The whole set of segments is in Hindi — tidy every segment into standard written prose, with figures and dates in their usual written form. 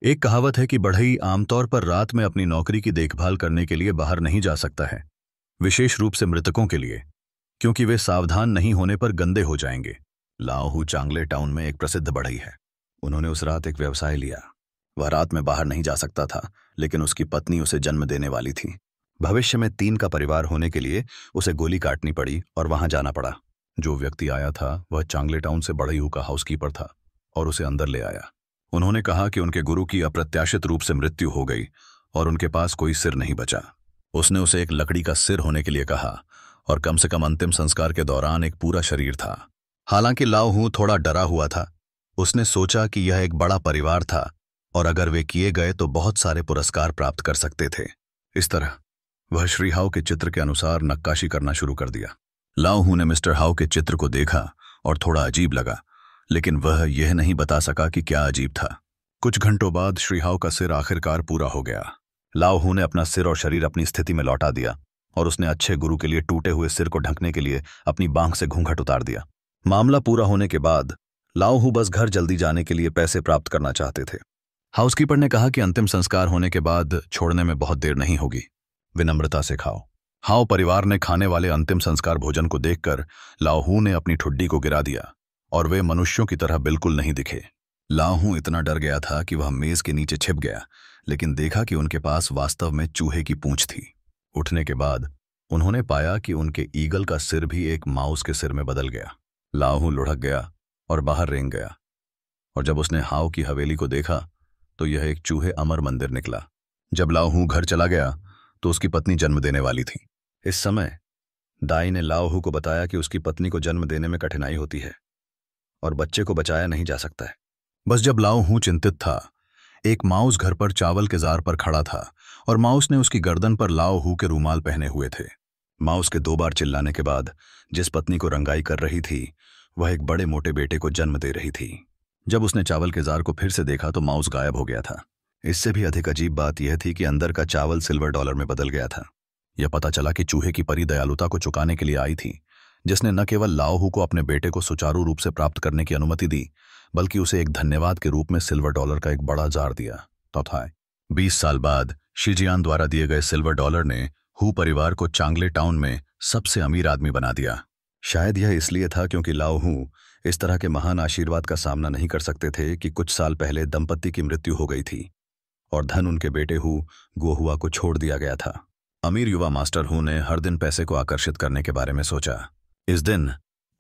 एक कहावत है कि बढ़ई आमतौर पर रात में अपनी नौकरी की देखभाल करने के लिए बाहर नहीं जा सकता है, विशेष रूप से मृतकों के लिए, क्योंकि वे सावधान नहीं होने पर गंदे हो जाएंगे। लाओहू चांगले टाउन में एक प्रसिद्ध बढ़ई है। उन्होंने उस रात एक व्यवसाय लिया। वह रात में बाहर नहीं जा सकता था, लेकिन उसकी पत्नी उसे जन्म देने वाली थी। भविष्य में 3 का परिवार होने के लिए उसे गोली काटनी पड़ी और वहां जाना पड़ा। जो व्यक्ति आया था वह चांगले टाउन से बढ़ई का हाउसकीपर था और उसे अंदर ले आया। उन्होंने कहा कि उनके गुरु की अप्रत्याशित रूप से मृत्यु हो गई और उनके पास कोई सिर नहीं बचा। उसने उसे एक लकड़ी का सिर होने के लिए कहा और कम से कम अंतिम संस्कार के दौरान एक पूरा शरीर था। हालांकि लाओहू थोड़ा डरा हुआ था। उसने सोचा कि यह एक बड़ा परिवार था और अगर वे किए गए तो बहुत सारे पुरस्कार प्राप्त कर सकते थे। इस तरह वह श्री हाउ के चित्र के अनुसार नक्काशी करना शुरू कर दिया। लाओहू ने मिस्टर हाउ के चित्र को देखा और थोड़ा अजीब लगा, लेकिन वह यह नहीं बता सका कि क्या अजीब था। कुछ घंटों बाद श्री हाउ का सिर आखिरकार पूरा हो गया। लाओहू ने अपना सिर और शरीर अपनी स्थिति में लौटा दिया और उसने अच्छे गुरु के लिए टूटे हुए सिर को ढकने के लिए अपनी बांह से घूंघट उतार दिया। मामला पूरा होने के बाद लाओहू बस घर जल्दी जाने के लिए पैसे प्राप्त करना चाहते थे। हाउसकीपर ने कहा कि अंतिम संस्कार होने के बाद छोड़ने में बहुत देर नहीं होगी, विनम्रता से खाओ। हाउ परिवार ने खाने वाले अंतिम संस्कार भोजन को देखकर लाओहू ने अपनी ठुड्डी को गिरा दिया और वे मनुष्यों की तरह बिल्कुल नहीं दिखे। लाओहू इतना डर गया था कि वह मेज के नीचे छिप गया, लेकिन देखा कि उनके पास वास्तव में चूहे की पूंछ थी। उठने के बाद उन्होंने पाया कि उनके ईगल का सिर भी एक माउस के सिर में बदल गया। लाओहू लुढ़क गया और बाहर रेंग गया, और जब उसने हाउ की हवेली को देखा तो यह एक चूहे अमर मंदिर निकला। जब लाओहू घर चला गया तो उसकी पत्नी जन्म देने वाली थी। इस समय दाई ने लाओहू को बताया कि उसकी पत्नी को जन्म देने में कठिनाई होती है और बच्चे को बचाया नहीं जा सकता है। बस जब लाओहू चिंतित था, एक माउस घर पर चावल के जार पर खड़ा था और माउस ने उसकी गर्दन पर लाओहू के रूमाल पहने हुए थे। माउस के 2 बार चिल्लाने के बाद जिस पत्नी को रंगाई कर रही थी वह एक बड़े मोटे बेटे को जन्म दे रही थी। जब उसने चावल के जार को फिर से देखा तो माउस गायब हो गया था। इससे भी अधिक अजीब बात यह थी कि अंदर का चावल सिल्वर डॉलर में बदल गया था। यह पता चला कि चूहे की परी दयालुता को चुकाने के लिए आई थी, जिसने न केवल लाओहू को अपने बेटे को सुचारू रूप से प्राप्त करने की अनुमति दी, बल्कि उसे एक धन्यवाद के रूप में सिल्वर डॉलर का एक बड़ा जार दिया। तथा 20 साल बाद शिजियान द्वारा दिए गए सिल्वर डॉलर ने हू परिवार को चांगले टाउन में सबसे अमीर आदमी बना दिया। शायद यह इसलिए था क्योंकि लाओहू इस तरह के महान आशीर्वाद का सामना नहीं कर सकते थे कि कुछ साल पहले दंपत्ति की मृत्यु हो गई थी और धन उनके बेटे हू गुओहुआ को छोड़ दिया गया था। अमीर युवा मास्टर हू ने हर दिन पैसे को आकर्षित करने के बारे में सोचा। इस दिन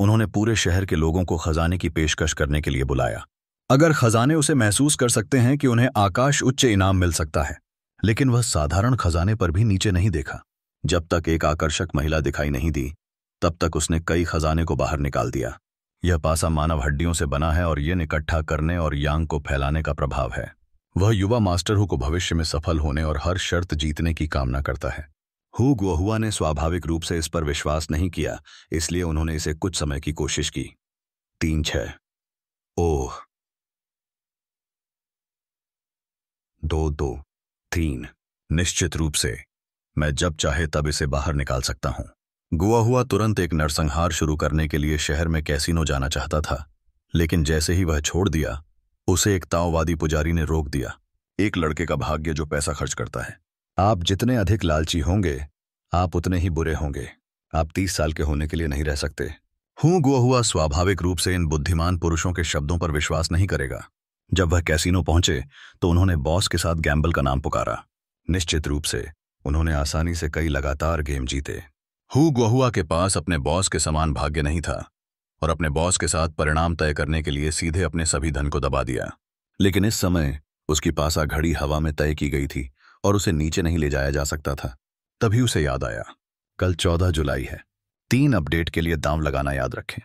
उन्होंने पूरे शहर के लोगों को खजाने की पेशकश करने के लिए बुलाया। अगर खजाने उसे महसूस कर सकते हैं कि उन्हें आकाश उच्च इनाम मिल सकता है, लेकिन वह साधारण खजाने पर भी नीचे नहीं देखा। जब तक एक आकर्षक महिला दिखाई नहीं दी, तब तक उसने कई खजाने को बाहर निकाल दिया। यह पासा मानव हड्डियों से बना है और ये इकट्ठा करने और यांग को फैलाने का प्रभाव है। वह युवा मास्टर हू को भविष्य में सफल होने और हर शर्त जीतने की कामना करता है। हू गुओहुआ ने स्वाभाविक रूप से इस पर विश्वास नहीं किया, इसलिए उन्होंने इसे कुछ समय की कोशिश की। 3-6 ओह 2-2 3 निश्चित रूप से मैं जब चाहे तब इसे बाहर निकाल सकता हूं। गुओहुआ तुरंत एक नरसंहार शुरू करने के लिए शहर में कैसीनो जाना चाहता था, लेकिन जैसे ही वह छोड़ दिया, उसे एक ताओवादी पुजारी ने रोक दिया। एक लड़के का भाग्य जो पैसा खर्च करता है। आप जितने अधिक लालची होंगे, आप उतने ही बुरे होंगे। आप 30 साल के होने के लिए नहीं रह सकते। हू गुओहुआ स्वाभाविक रूप से इन बुद्धिमान पुरुषों के शब्दों पर विश्वास नहीं करेगा। जब वह कैसीनो पहुंचे तो उन्होंने बॉस के साथ गैम्बल का नाम पुकारा। निश्चित रूप से उन्होंने आसानी से कई लगातार गेम जीते। हू गुओहुआ के पास अपने बॉस के समान भाग्य नहीं था और अपने बॉस के साथ परिणाम तय करने के लिए सीधे अपने सभी धन को दबा दिया। लेकिन इस समय उसकी पासा घड़ी हवा में तय की गई थी और उसे नीचे नहीं ले जाया जा सकता था। तभी उसे याद आया, कल 14 जुलाई है। 3 अपडेट के लिए दांव लगाना याद रखें।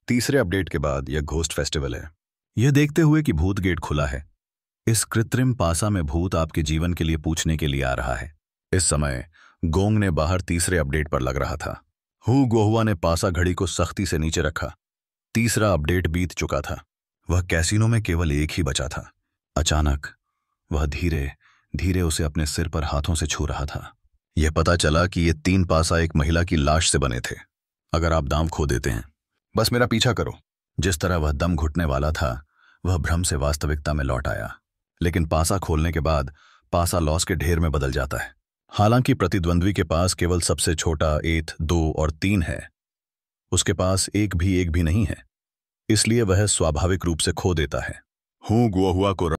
तीसरे अपडेट के बाद यह घोस्ट फेस्टिवल है। यह देखते हुए कि भूत गेट खुला है, इस कृत्रिम पासा में भूत आपके जीवन के लिए पूछने के लिए आ रहा है। इस समय गोंग ने बाहर तीसरे अपडेट पर लग रहा था। हू गुओहुआ ने पासा घड़ी को सख्ती से नीचे रखा। तीसरा अपडेट बीत चुका था। वह कैसीनो में केवल एक ही बचा था। अचानक वह धीरे धीरे उसे अपने सिर पर हाथों से छू रहा था। यह पता चला कि ये 3 पासा एक महिला की लाश से बने थे। अगर आप दांव खो देते हैं, बस मेरा पीछा करो। जिस तरह वह दम घुटने वाला था, वह भ्रम से वास्तविकता में लौट आया। लेकिन पासा खोलने के बाद पासा लॉस के ढेर में बदल जाता है। हालांकि प्रतिद्वंद्वी के पास केवल सबसे छोटा 1, 2 और 3 है, उसके पास एक भी नहीं है, इसलिए वह स्वाभाविक रूप से खो देता है। हूं गुआ हुआ को